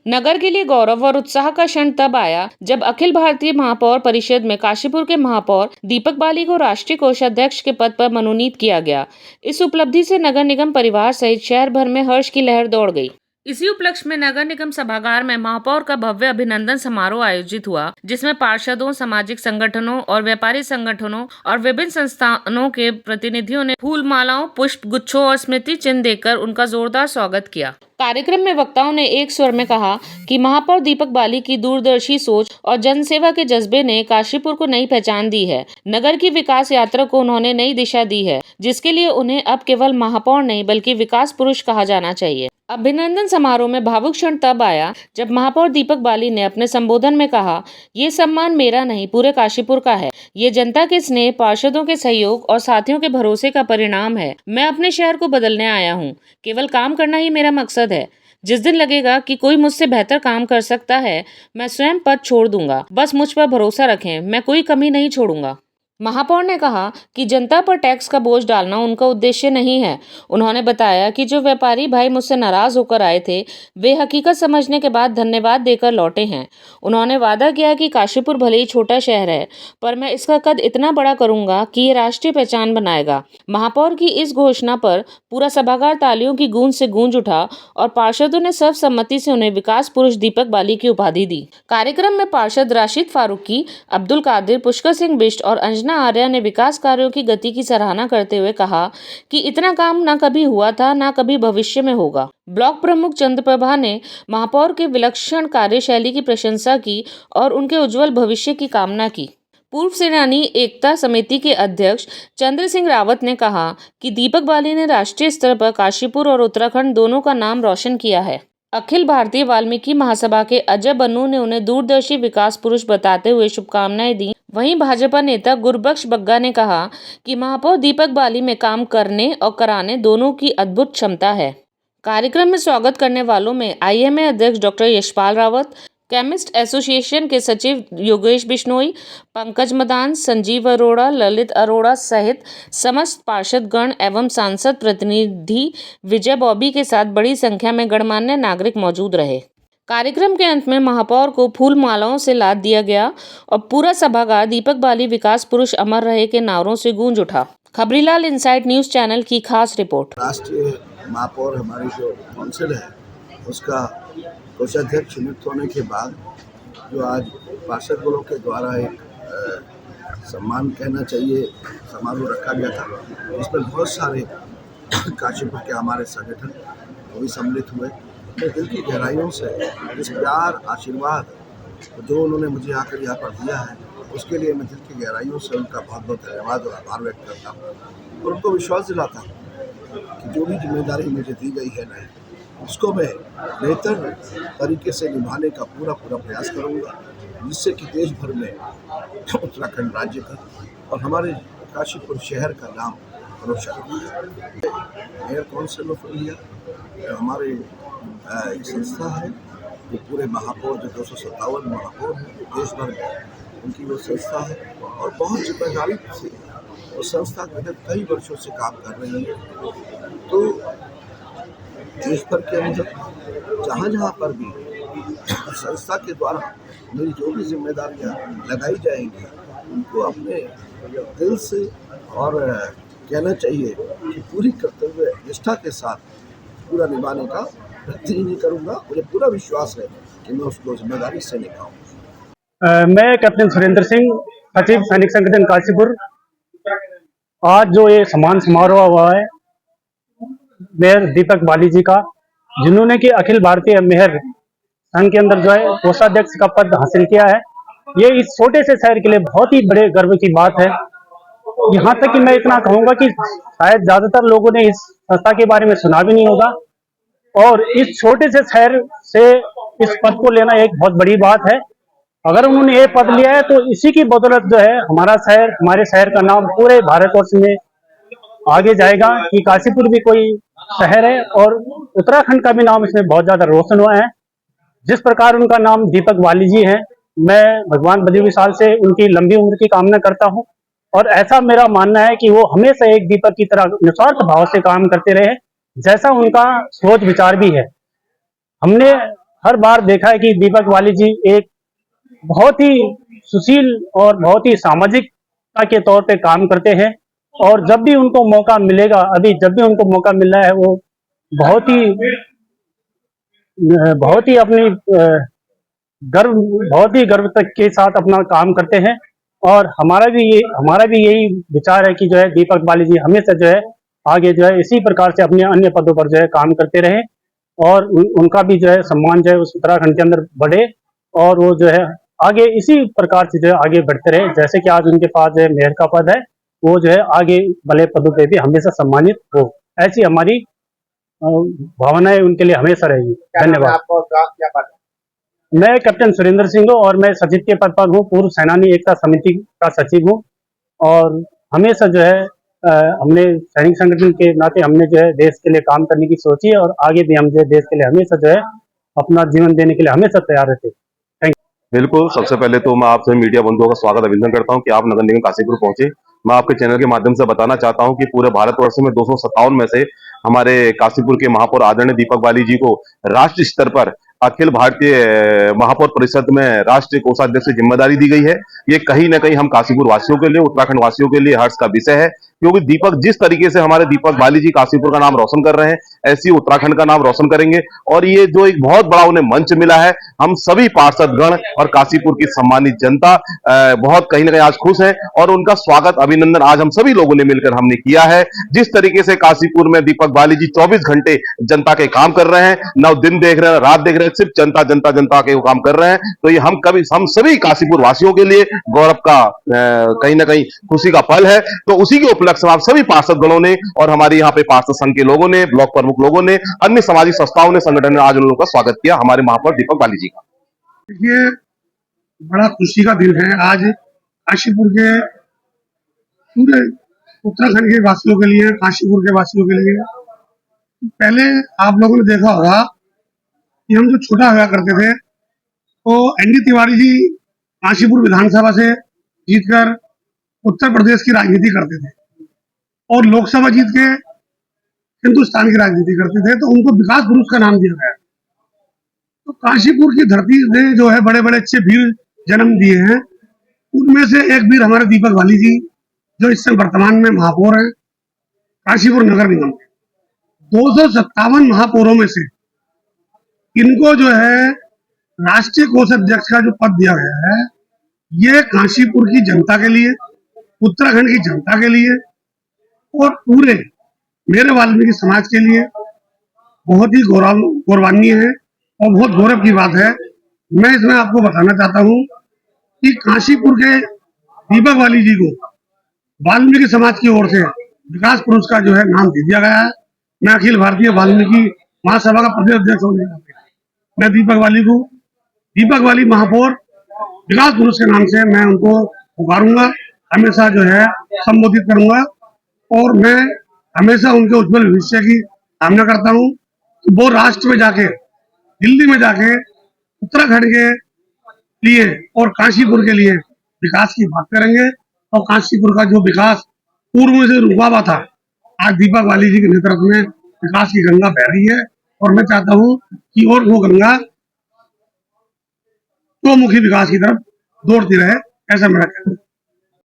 नगर के लिए गौरव और उत्साह का क्षण तब आया जब अखिल भारतीय महापौर परिषद में काशीपुर के महापौर दीपक बाली को राष्ट्रीय कोषाध्यक्ष के पद पर मनोनीत किया गया। इस उपलब्धि से नगर निगम परिवार सहित शहर भर में हर्ष की लहर दौड़ गई। इसी उपलक्ष्य में नगर निगम सभागार में महापौर का भव्य अभिनंदन समारोह आयोजित हुआ, जिसमें पार्षदों, सामाजिक संगठनों और व्यापारी संगठनों और विभिन्न संस्थानों के प्रतिनिधियों ने फूल मालाओं, पुष्प गुच्छों और स्मृति चिन्ह देकर उनका जोरदार स्वागत किया। कार्यक्रम में वक्ताओं ने एक स्वर में कहा कि महापौर दीपक बाली की दूरदर्शी सोच और जनसेवा के जज्बे ने काशीपुर को नई पहचान दी है। नगर की विकास यात्रा को उन्होंने नई दिशा दी है, जिसके लिए उन्हें अब केवल महापौर नहीं बल्कि विकास पुरुष कहा जाना चाहिए। अभिनंदन समारोह में भावुक क्षण तब आया जब महापौर दीपक बाली ने अपने संबोधन में कहा, ये सम्मान मेरा नहीं पूरे काशीपुर का है। ये जनता के स्नेह, पार्षदों के सहयोग और साथियों के भरोसे का परिणाम है। मैं अपने शहर को बदलने आया हूँ। केवल काम करना ही मेरा मकसद है। जिस दिन लगेगा कि कोई मुझसे बेहतर काम कर सकता है, मैं स्वयं पद छोड़ दूंगा। बस मुझ पर भरोसा रखें, मैं कोई कमी नहीं छोड़ूंगा। महापौर ने कहा कि जनता पर टैक्स का बोझ डालना उनका उद्देश्य नहीं है। उन्होंने बताया कि जो व्यापारी भाई मुझसे नाराज होकर आए थे, वे हकीकत समझने के बाद धन्यवाद देकर लौटे हैं। उन्होंने वादा किया कि काशीपुर भले ही छोटा शहर है, पर मैं इसका कद इतना बड़ा करूंगा कि ये राष्ट्रीय पहचान बनाएगा। महापौर की इस घोषणा पर पूरा सभागार तालियों की गूंज से गूंज उठा और पार्षदों ने सर्वसम्मति से उन्हें विकास पुरुष दीपक बाली की उपाधि दी। कार्यक्रम में पार्षद राशिद फारूकी, अब्दुल कादिर, पुष्कर सिंह बिष्ट और अंजना आर्या ने विकास कार्यों की गति की सराहना करते हुए कहा कि इतना काम ना कभी हुआ था, ना कभी भविष्य में होगा। ब्लॉक प्रमुख चंद्रप्रभा ने महापौर के विलक्षण कार्यशैली की प्रशंसा की और उनके उज्जवल भविष्य की कामना की। पूर्व सेनानी एकता समिति के अध्यक्ष चंद्र सिंह रावत ने कहा कि दीपक बाली ने राष्ट्रीय स्तर पर काशीपुर और उत्तराखंड दोनों का नाम रोशन किया है। अखिल भारतीय वाल्मीकि महासभा के अजय बन्नू ने उन्हें दूरदर्शी विकास पुरुष बताते हुए शुभकामनाएं दी। वहीं भाजपा नेता गुरबख्श बग्गा ने कहा कि महापौर दीपक बाली में काम करने और कराने दोनों की अद्भुत क्षमता है। कार्यक्रम में स्वागत करने वालों में आईएमए अध्यक्ष doctor Yashpal Rawat, chemist association के सचिव योगेश बिश्नोई, पंकज मदान, संजीव अरोड़ा, ललित अरोड़ा सहित समस्त पार्षदगण एवं सांसद प्रतिनिधि विजय बॉबी के साथ बड़ी संख्या में गणमान्य नागरिक मौजूद रहे। कार्यक्रम के अंत में महापौर को फूल मालाओं से लाद दिया गया और पूरा सभागार दीपक बाली विकास पुरुष अमर रहे के नारों से गूंज उठा। खबरीलाल इनसाइट न्यूज चैनल की खास रिपोर्ट। राष्ट्रीय महापौर हमारी जो काउंसिल है उसका कोषाध्यक्ष नियुक्त होने के बाद जो आज पार्षदों के द्वारा एक सम्मान कहना चाहिए समारोह रखा गया था, उसमें बहुत सारे काशीपुर के हमारे संगठन वो भी सम्मिलित हुए। मैं दिल की गहराइयों से इस प्यार, आशीर्वाद जो उन्होंने मुझे आकर यहाँ पर दिया है, उसके लिए मैं दिल की गहराइयों से उनका बहुत बहुत धन्यवाद और आभार व्यक्त करता हूँ और उनको विश्वास दिलाता हूँ कि जो भी जिम्मेदारी मुझे दी गई है ना, उसको मैं बेहतर तरीके से निभाने का पूरा प्रयास करूँगा, जिससे कि देश भर में उत्तराखंड राज्य का और हमारे काशीपुर शहर का नाम रोशन हो। मेयर काउंसिल ऑफ इंडिया हमारे एक संस्था है जो पूरे महापौर जो 257 महापौर हैं देश भर में, उनकी वो संस्था है और बहुत जिम्मेदारी से उस संस्था के अंदर कई वर्षों से काम कर रही है। तो देश भर के अंदर जहाँ पर भी संस्था के द्वारा मेरी जो भी जिम्मेदारियाँ लगाई जाएंगी, उनको अपने दिल से और कहना चाहिए कि पूरी कर्तव्य निष्ठा के साथ पूरा निभाने का प्रतिज्ञा नहीं करूँगा। मुझे पूरा विश्वास है कि मैं उसको जिम्मेदारी से निभाऊंगा। मैं कैप्टन सुरेंद्र सिंह, सचिव सैनिक संगठन काशीपुर। आज जो ये सम्मान समारोह हुआ है मेयर दीपक बाली जी का, जिन्होंने कि अखिल भारतीय मेयर संघ के अंदर जो है कोषाध्यक्ष का पद हासिल किया है, ये इस छोटे से शहर के लिए बहुत ही बड़े गर्व की बात है। यहाँ तक कि मैं इतना कहूँगा कि शायद ज्यादातर लोगों ने इस संस्था के बारे में सुना भी नहीं होगा और इस छोटे से शहर से इस पद को लेना एक बहुत बड़ी बात है। अगर उन्होंने ये पद लिया है तो इसी की बदौलत जो है हमारे शहर का नाम पूरे भारतवर्ष में आगे जाएगा कि काशीपुर भी कोई शहर है और उत्तराखंड का भी नाम इसमें बहुत ज्यादा रोशन हुआ है। जिस प्रकार उनका नाम दीपक बाली जी है, मैं भगवान बद्री विशाल से उनकी लंबी उम्र की कामना करता हूँ और ऐसा मेरा मानना है कि वो हमेशा एक दीपक की तरह निस्वार्थ भाव से काम करते रहे, जैसा उनका सोच विचार भी है। हमने हर बार देखा है कि दीपक बाली जी एक बहुत ही सुशील और बहुत ही सामाजिकता के तौर पे काम करते हैं। और जब भी उनको मौका मिलेगा, अभी जब भी उनको मौका मिल रहा है, वो बहुत ही अपनी गर्व बहुत ही गर्व तक के साथ अपना काम करते हैं। और हमारा भी यही विचार है कि जो है दीपक बाली जी हमेशा जो है आगे जो है इसी प्रकार से अपने अन्य पदों पर जो है काम करते रहे, और उनका भी जो है सम्मान जो है उस उत्तराखंड के अंदर बढ़े, और वो जो है आगे इसी प्रकार से जो है आगे बढ़ते रहे। जैसे कि आज उनके पास जो है मेयर का पद है, वो जो है आगे भले पदों पे भी हमेशा सम्मानित हो, ऐसी हमारी भावनाएं उनके लिए हमेशा रहेगी। धन्यवाद। आपको क्या बात मैं कैप्टन सुरेंद्र सिंह हूँ और मैं सचिव के पद पर हूँ, पूर्व सेनानी एकता समिति का सचिव हूँ। और हमेशा जो है हमने सैनिक संगठन के नाते हमने जो है देश के लिए काम करने की सोची है, और आगे भी हम जो है देश के लिए हमेशा जो है अपना जीवन देने के लिए हमेशा तैयार रहते हैं। बिल्कुल, सबसे पहले तो मैं आपसे मीडिया बंधुओं का स्वागत अभिनंदन करता हूं कि आप नगर निगम काशीपुर पहुंचे। मैं आपके चैनल के माध्यम से बताना चाहता हूं कि पूरे भारतवर्ष में 257 में से हमारे काशीपुर के महापौर आदरणीय दीपक बाली जी को राष्ट्रीय स्तर पर अखिल भारतीय महापौर परिषद में राष्ट्रीय कोषाध्यक्ष की जिम्मेदारी दी गई है। ये कहीं ना कहीं हम काशीपुर वासियों के लिए, उत्तराखंड वासियों के लिए हर्ष का विषय है, क्योंकि दीपक जिस तरीके से हमारे दीपक बाली जी काशीपुर का नाम रोशन कर रहे हैं, ऐसी उत्तराखंड का नाम रोशन करेंगे। और ये जो एक बहुत बड़ा उन्हें मंच मिला है, हम सभी पार्षद गण और काशीपुर की सम्मानित जनता बहुत कहीं ना कहीं आज खुश है, और उनका स्वागत अभिनंदन आज हम सभी लोगों ने मिलकर हमने किया है। जिस तरीके से काशीपुर में दीपक बाली जी 24 घंटे जनता के काम कर रहे हैं, न दिन देख रहे हैं रात देख रहे हैं, सिर्फ जनता जनता जनता के काम कर रहे हैं, तो ये हम सभी काशीपुर वासियों के लिए गौरव का कहीं ना कहीं खुशी का पल है। तो उसी के उपलक्ष्य में आप सभी पार्षद गणों ने और हमारे यहाँ पे पार्षद संघ के लोगों ने, ब्लॉक प्रमुख लोगों ने, अन्य सामाजिक संस्थाओं ने, संगठन ने आज उन लोगों का स्वागत किया हमारे महापौर दीपक बाली जी का। देखिए, बड़ा खुशी का दिन है आज काशीपुर के पूरे उत्तराखंड के वासियों के लिए, काशीपुर के वासियों के लिए। पहले आप लोगों ने देखा होगा कि हम जो छोटा हुआ करते थे, तो एनडी तिवारी जी काशीपुर विधानसभा से जीतकर उत्तर प्रदेश की राजनीति करते थे और लोकसभा जीत के हिंदुस्तान की राजनीति करते थे, तो उनको विकास पुरुष का नाम दिया गया। तो काशीपुर की धरती ने जो है बड़े बड़े अच्छे वीर जन्म दिए हैं, उनमें से एक वीर हमारे दीपक बाली जी, जो इस समय वर्तमान में महापौर हैं काशीपुर नगर निगम के। 257 महापौरों में से इनको जो है राष्ट्रीय कोषाध्यक्ष का जो पद दिया गया है, ये काशीपुर की जनता के लिए, उत्तराखंड की जनता के लिए और पूरे मेरे वाल्मीकि समाज के लिए बहुत ही गौरवान्वित है और बहुत गौरव की बात है। मैं इसमें आपको बताना चाहता हूं कि काशीपुर के दीपक बाली जी को वाल्मीकि समाज की ओर से विकास पुरुष का जो है नाम दे दिया गया है। मैं अखिल भारतीय वाल्मीकि महासभा का प्रदेश अध्यक्ष होने का मैं दीपक बाली महापौर विकास पुरुष के नाम से मैं उनको पुकारूंगा, हमेशा जो है संबोधित करूंगा, और मैं हमेशा उनके उज्जवल भविष्य की कामना करता हूं कि वो राष्ट्र में जाके, दिल्ली में जाके उत्तराखंड के लिए और काशीपुर के लिए विकास की बात करेंगे। और काशीपुर का जो विकास पूर्व में से रुका हुआ था, आज दीपक बाली जी के नेतृत्व में विकास की गंगा बह रही है, और मैं चाहता हूं कि और वो गंगा तो मुखी विकास की तरफ दौड़ती रहे, ऐसा मेरा कहना है।